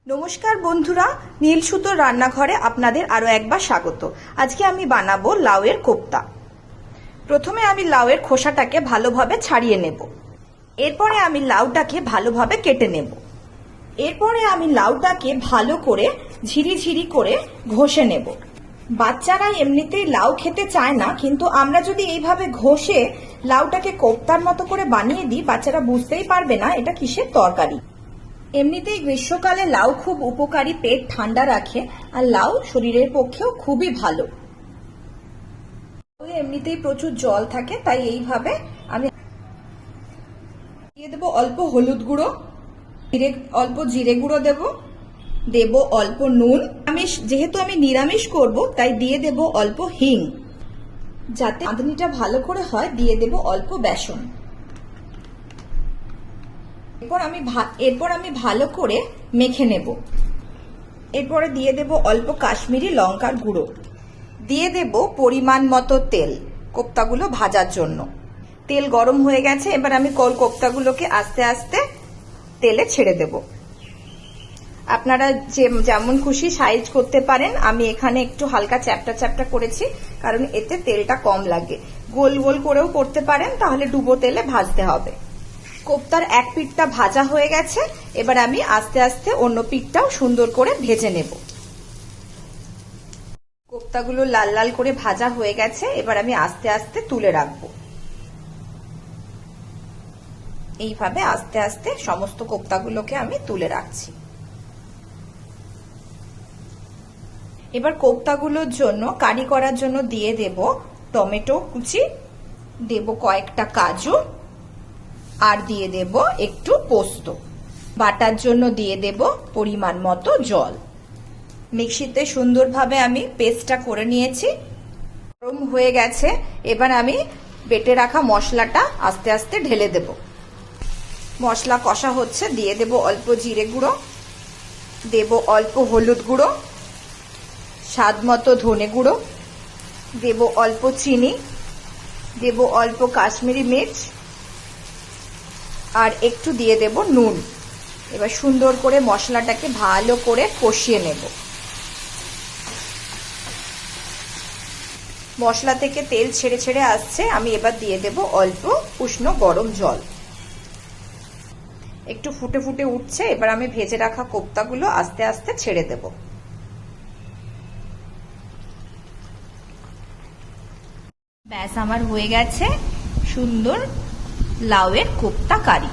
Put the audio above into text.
নমস্কার বন্ধুরা, নীল সুতোর রান্নাঘরে আপনাদের আরো একবার স্বাগত। আজকে আমি বানাবো লাউয়ের কোপ্তা। প্রথমে আমি লাউয়ের খোসাটাকে ভালোভাবে ছাড়িয়ে নেব। এরপরে আমি লাউটাকে ভালোভাবে কেটে নেব। এরপরে আমি লাউটাকে ভালো করে ঝিরিঝিরি করে ঘষে নেব। বাচ্চারা এমনিতেই লাউ খেতে চায় না, কিন্তু আমরা যদি এইভাবে ঘষে লাউটাকে কোপ্তার মতো করে বানিয়ে দিই, বাচ্চারা বুঝতেই পারবে না এটা কিসের তরকারি। এমনিতেই গ্রীষ্মকালে লাউ খুব উপকারী, পেট ঠান্ডা রাখে, আর লাউ শরীরের পক্ষেও খুবই ভালো। এমনিতেই প্রচুর জল থাকে, তাই এইভাবে আমি দিয়ে দেবো অল্প হলুদ গুঁড়ো, অল্প জিরে গুঁড়ো দেব অল্প নুন। যেহেতু আমি নিরামিষ করব তাই দিয়ে দেব অল্প হিং। যাতে রাঁধুনিটা ভালো করে হয় দিয়ে দেব অল্প বেসন। এরপর আমি ভালো করে মেখে নেব। এরপরে দিয়ে দেব অল্প কাশ্মীরি লঙ্কার গুঁড়ো, দিয়ে দেব পরিমাণ মতো তেল কোপ্তাগুলো ভাজার জন্য। তেল গরম হয়ে গেছে, এবার আমি কোপ্তাগুলোকে আস্তে আস্তে তেলে ছেড়ে দেব। আপনারা যেমন খুশি সাইজ করতে পারেন। আমি এখানে একটু হালকা চ্যাপটা চ্যাপটা করেছি, কারণ এতে তেলটা কম লাগে। গোল গোল করেও করতে পারেন, তাহলে ডুবো তেলে ভাজতে হবে। কোপ্তার এক পিঠটা ভাজা হয়ে গেছে, এবার আমি আস্তে আস্তে অন্য পিঠটাও সুন্দর করে ভেজে নেব। কোপ্তাগুলো লাল লাল করে ভাজা হয়ে গেছে, এবার আমি আস্তে আস্তে তুলে রাখবো। এইভাবে আস্তে আস্তে সমস্ত কোপ্তাগুলোকে আমি তুলে রাখছি। এবার কোপ্তাগুলোর জন্য কারি করার জন্য দিয়ে দেব টমেটো কুচি, দেব কয়েকটা কাজু, আর দিয়ে দেব একটু পোস্ত। বাটার জন্য দিয়ে দেব পরিমাণ মতো জল। মিক্সিতে সুন্দরভাবে আমি পেস্টটা করে নিয়েছি। গরম হয়ে গেছে, এবার আমি বেটে রাখা মশলাটা আস্তে আস্তে ঢেলে দেব। মশলা কষা হচ্ছে, দিয়ে দেব অল্প জিরে গুঁড়ো, দেব অল্প হলুদ গুঁড়ো, স্বাদ মতো ধনে গুঁড়ো, দেব অল্প চিনি, দেব অল্প কাশ্মীরি মির্চ, আর একটু দিয়ে দেব নুন। এবার সুন্দর করে মশলাটাকে ভালো করে কষিয়ে নেব। মশলা থেকে তেল ছেড়ে ছেড়ে আসছে, আমি এবার দিয়ে দেব অল্প উষ্ণ গরম জল। একটু ফুটে ফুটে উঠছে, এবার আমি ভেজে রাখা কোপ্তাগুলো আস্তে আস্তে ছেড়ে দেব। ব্যাস, আমার হয়ে গেছে সুন্দর লাউয়ের কোপ্তা কারি।